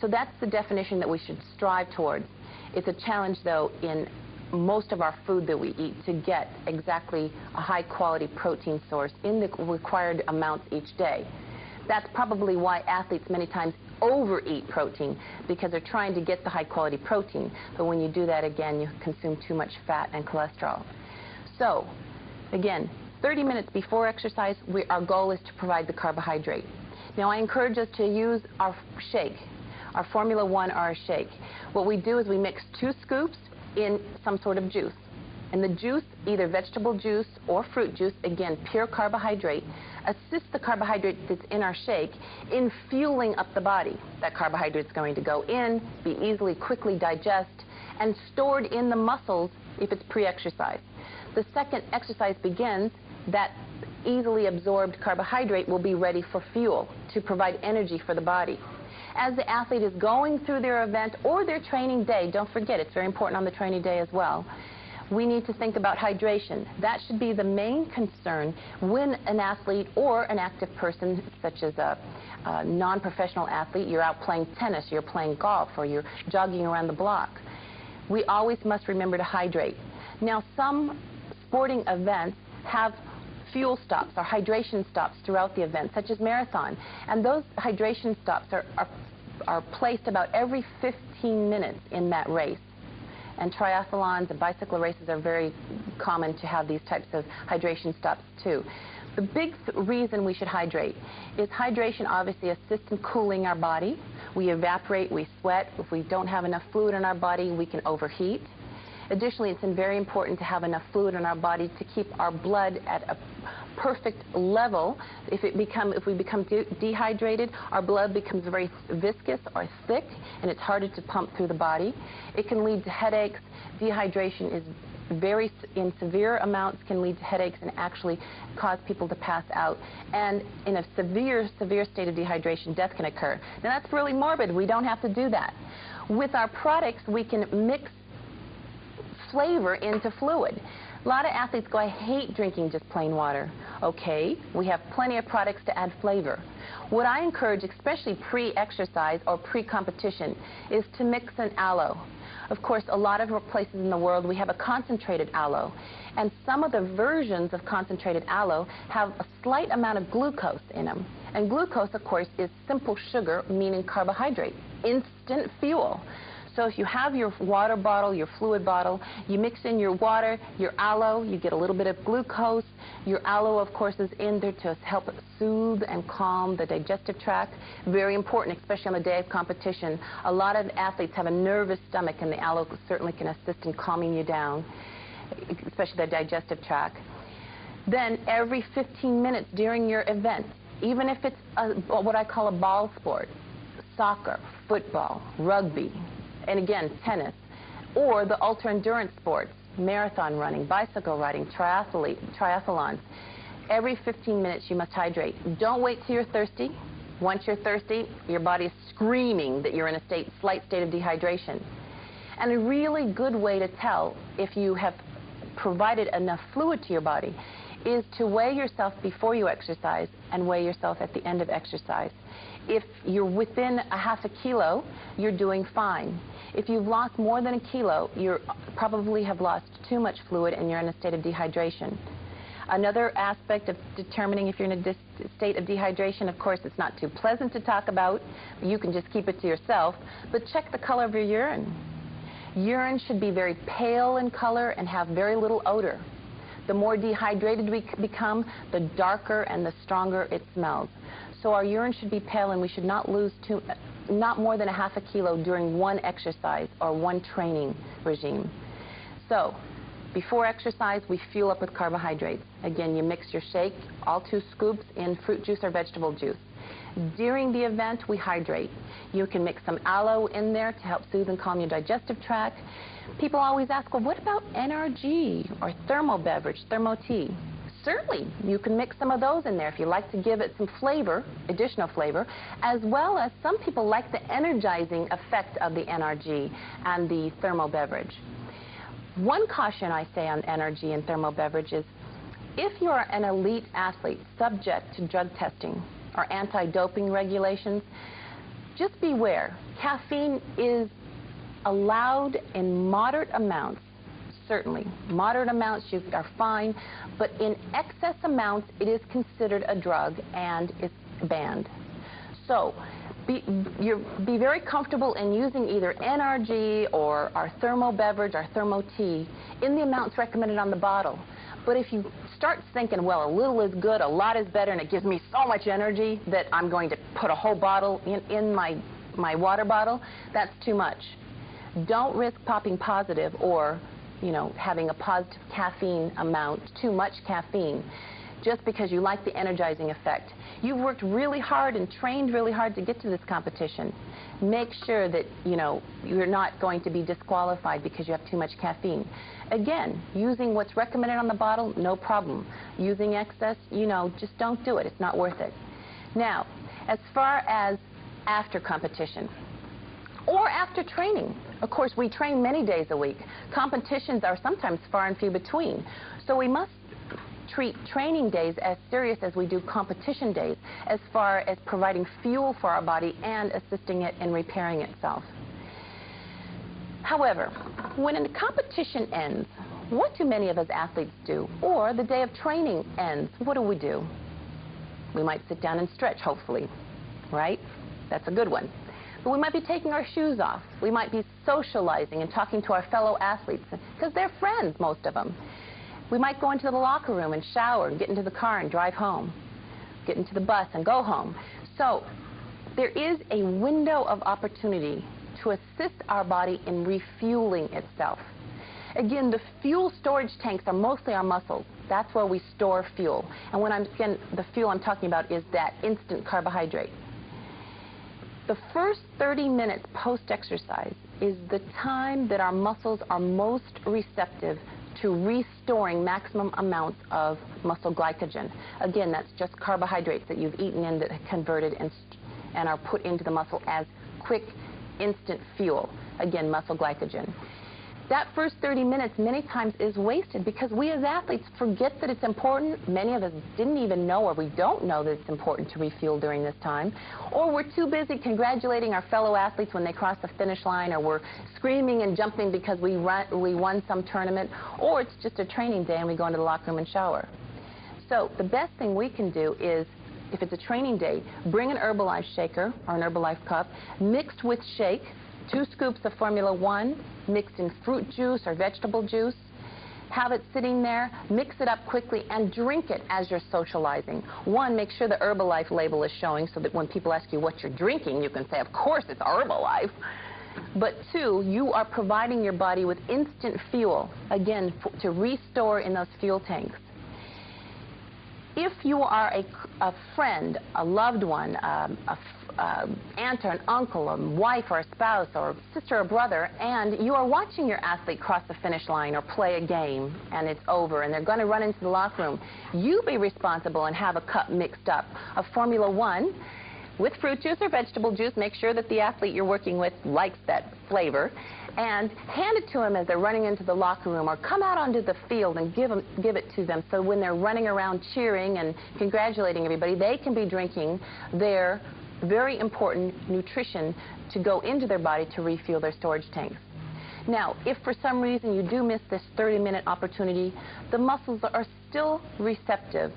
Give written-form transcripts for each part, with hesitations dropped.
So that's the definition that we should strive towards. It's a challenge, though, in most of our food that we eat to get exactly a high-quality protein source in the required amounts each day. That's probably why athletes many times overeat protein, because they're trying to get the high-quality protein. But when you do that, again, you consume too much fat and cholesterol. So, again, 30 minutes before exercise, our goal is to provide the carbohydrate. Now, I encourage us to use our shake, our Formula One or our shake. What we do is we mix 2 scoops in some sort of juice. And the juice, either vegetable juice or fruit juice, again, pure carbohydrate, assists the carbohydrate that's in our shake in fueling up the body. That carbohydrate is going to go in, be easily, quickly digest, and stored in the muscles if it's pre-exercise. The second exercise begins, that easily absorbed carbohydrate will be ready for fuel to provide energy for the body. As the athlete is going through their event or their training day, don't forget, it's very important on the training day as well, we need to think about hydration. That should be the main concern when an athlete or an active person, such as a non-professional athlete, you're out playing tennis, you're playing golf, or you're jogging around the block. We always must remember to hydrate. Now, some sporting events have fuel stops or hydration stops throughout the event, such as marathon. And those hydration stops are placed about every 15 minutes in that race. And triathlons and bicycle races are very common to have these types of hydration stops too. The big reason we should hydrate is hydration obviously assists in cooling our body. We evaporate, we sweat. If we don't have enough fluid in our body, we can overheat. Additionally, it's very important to have enough fluid in our body to keep our blood at a perfect level. If we become dehydrated, our blood becomes very viscous or thick, and it's harder to pump through the body. It can lead to headaches. Dehydration is in severe amounts can lead to headaches and actually cause people to pass out. And in a severe state of dehydration, death can occur. Now, that's really morbid. We don't have to do that. With our products, we can mix flavor into fluid. A lot of athletes go, I hate drinking just plain water. Okay, we have plenty of products to add flavor. What I encourage, especially pre-exercise or pre-competition, is to mix an aloe. Of course, a lot of places in the world we have a concentrated aloe, and some of the versions of concentrated aloe have a slight amount of glucose in them. And glucose, of course, is simple sugar, meaning carbohydrate, instant fuel. So if you have your water bottle, your fluid bottle, you mix in your water, your aloe, you get a little bit of glucose. Your aloe, of course, is in there to help soothe and calm the digestive tract. Very important, especially on the day of competition. A lot of athletes have a nervous stomach, and the aloe certainly can assist in calming you down, especially the digestive tract. Then every 15 minutes during your event, even if it's what I call a ball sport, soccer, football, rugby, and again, tennis, or the ultra-endurance sports, marathon running, bicycle riding, triathlons. Every 15 minutes you must hydrate. Don't wait till you're thirsty. Once you're thirsty, your body is screaming that you're in a slight state of dehydration. And a really good way to tell if you have provided enough fluid to your body is to weigh yourself before you exercise and weigh yourself at the end of exercise. If you're within a half a kilo, you're doing fine. If you've lost more than a kilo, you probably have lost too much fluid and you're in a state of dehydration. Another aspect of determining if you're in a state of dehydration, of course, it's not too pleasant to talk about. You can just keep it to yourself, but check the color of your urine. Urine should be very pale in color and have very little odor. The more dehydrated we become, the darker and the stronger it smells. So our urine should be pale, and we should not lose not more than a half a kilo during one exercise or one training regime. So before exercise, we fuel up with carbohydrates. Again, you mix your shake, all 2 scoops in fruit juice or vegetable juice. During the event, we hydrate. You can mix some aloe in there to help soothe and calm your digestive tract. People always ask, well, what about NRG or thermal beverage, thermo tea? Certainly, you can mix some of those in there if you like to give it some flavor, additional flavor, as well as some people like the energizing effect of the NRG and the thermal beverage. One caution I say on NRG and thermal beverage is if you're an elite athlete subject to drug testing or anti-doping regulations, just beware, caffeine is allowed in moderate amounts, certainly. Moderate amounts you are fine, but in excess amounts it is considered a drug and it's banned. So be very comfortable in using either NRG or our thermo beverage, our thermo tea, in the amounts recommended on the bottle. But if you start thinking, well, a little is good, a lot is better, and it gives me so much energy that I'm going to put a whole bottle in my water bottle, that's too much. Don't risk popping positive or, you know, having a positive caffeine amount, too much caffeine, just because you like the energizing effect. You've worked really hard and trained really hard to get to this competition. Make sure that, you know, you're not going to be disqualified because you have too much caffeine. Again, using what's recommended on the bottle, no problem. Using excess, you know, just don't do it. It's not worth it. Now, as far as after competition or after training, of course, we train many days a week. Competitions are sometimes far and few between. So we must treat training days as serious as we do competition days, as far as providing fuel for our body and assisting it in repairing itself. However, when a competition ends, what do many of us athletes do? Or the day of training ends, what do? We might sit down and stretch, hopefully, right? That's a good one. But we might be taking our shoes off. We might be socializing and talking to our fellow athletes, because they're friends, most of them. We might go into the locker room and shower and get into the car and drive home, get into the bus and go home. So there is a window of opportunity to assist our body in refueling itself. Again, the fuel storage tanks are mostly our muscles. That's where we store fuel. And again, the fuel I'm talking about is that instant carbohydrate. The first 30 minutes post-exercise is the time that our muscles are most receptive to restoring maximum amounts of muscle glycogen. Again, that's just carbohydrates that you've eaten in that are converted and are put into the muscle as quick, instant fuel. Again, muscle glycogen. That first 30 minutes many times is wasted because we as athletes forget that it's important. Many of us didn't even know, or we don't know that it's important to refuel during this time. Or we're too busy congratulating our fellow athletes when they cross the finish line, or we're screaming and jumping because we won some tournament, or it's just a training day and we go into the locker room and shower. So the best thing we can do is, if it's a training day, bring an Herbalife shaker or an Herbalife cup mixed with shake, 2 scoops of Formula 1 mixed in fruit juice or vegetable juice. Have it sitting there, mix it up quickly, and drink it as you're socializing. 1, make sure the Herbalife label is showing so that when people ask you what you're drinking, you can say, of course, it's Herbalife. But 2, you are providing your body with instant fuel, again, to restore in those fuel tanks. If you are a friend, a loved one, aunt or an uncle, a wife or a spouse or sister or brother, and you are watching your athlete cross the finish line or play a game and it's over and they're going to run into the locker room, you be responsible and have a cup mixed up of Formula 1 with fruit juice or vegetable juice. Make sure that the athlete you're working with likes that flavor, and hand it to them as they're running into the locker room, or come out onto the field and give it to them, so when they're running around cheering and congratulating everybody, they can be drinking their very important nutrition to go into their body to refuel their storage tanks. Now, if for some reason you do miss this 30-minute opportunity, the muscles are still receptive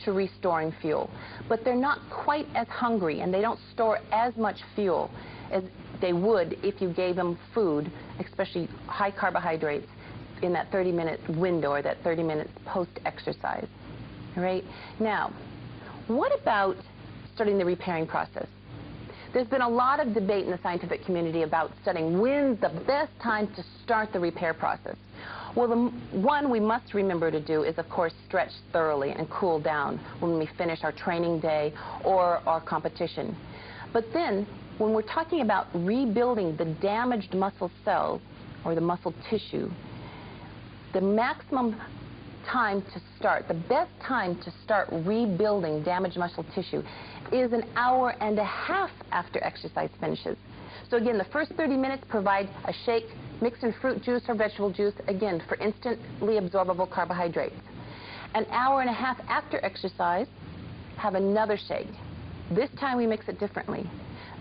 to restoring fuel, but they're not quite as hungry and they don't store as much fuel as they would if you gave them food, especially high carbohydrates, in that 30-minute window or that 30 minutes post-exercise. All right? Now, what about starting the repairing process? There's been a lot of debate in the scientific community about studying when's the best time to start the repair process. Well, the one we must remember to do is, of course, stretch thoroughly and cool down when we finish our training day or our competition. But then, when we're talking about rebuilding the damaged muscle cells or the muscle tissue, the maximum time to start, the best time to start rebuilding damaged muscle tissue is an hour and a half after exercise finishes. So again, the first 30 minutes provide a shake mixed in fruit juice or vegetable juice, again, for instantly absorbable carbohydrates. An hour and a half after exercise, have another shake. This time we mix it differently.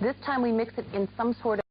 This time we mix it in some sort of